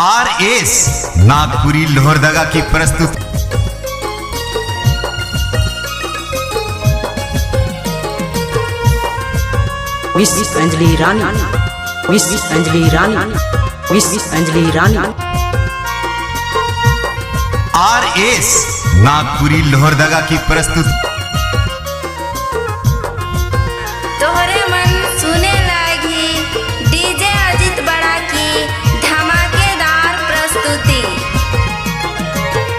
RS Nagpuri Lohardaga की प्रस्तुति। Miss Anjali रानी, miss Anjali रानी, miss Anjali रानी। RS Nagpuri Lohardaga की प्रस्तुति। तोहरे मन सुने लागी डीजे अजित बड़ा की धमाकेदार प्रस्तुति।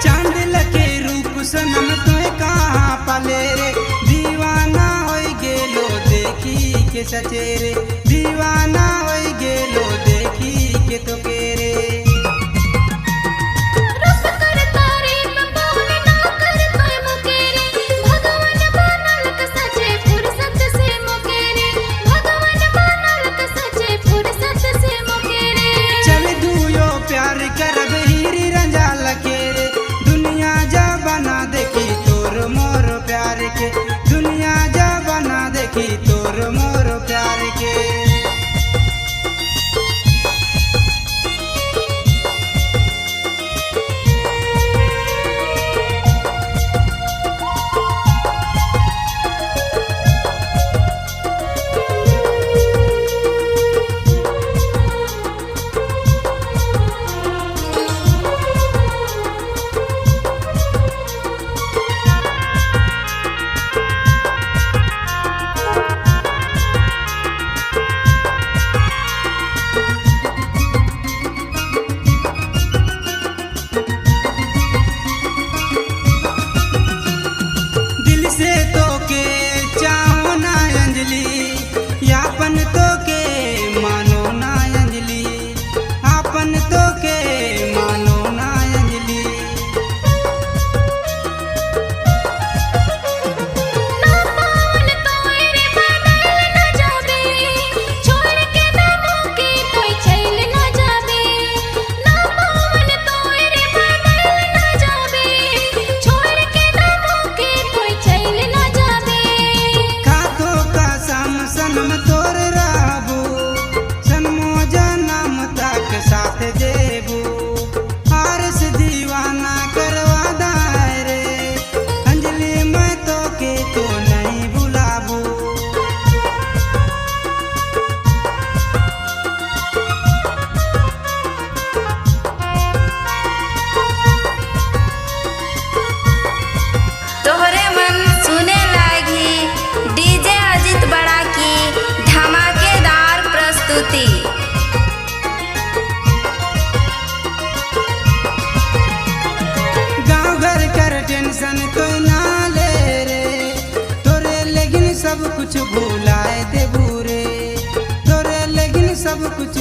चांद लगे रूप सनम तोय कहाँ पाले रे, दीवाना होई गेलो देखी के सचेरे, दीवाना होई गेलो देखी के तो केरे। दुनिया जा बना देखी तोर मोर प्यार के। से तो के चाहो ना अंजलि, यापन तो के मानो ना अंजलि, आपन तो के मानो ना अंजलि। सनम तोर रहबू सनमो जनम तक साथ देबू, RS दीवाना करवा दाए रे, अंजलि मैं तो के तो नहीं बुलाबू। तोहरे मन सुने लागी डीजे अजित बड़ा की धमाकेदार प्रस्तुति। गाँव घर कर टेंशन तो ना ले रे, तोरे लेकिन सब कुछ भुलाए देबू रे, तोरे लेकिन सब कुछ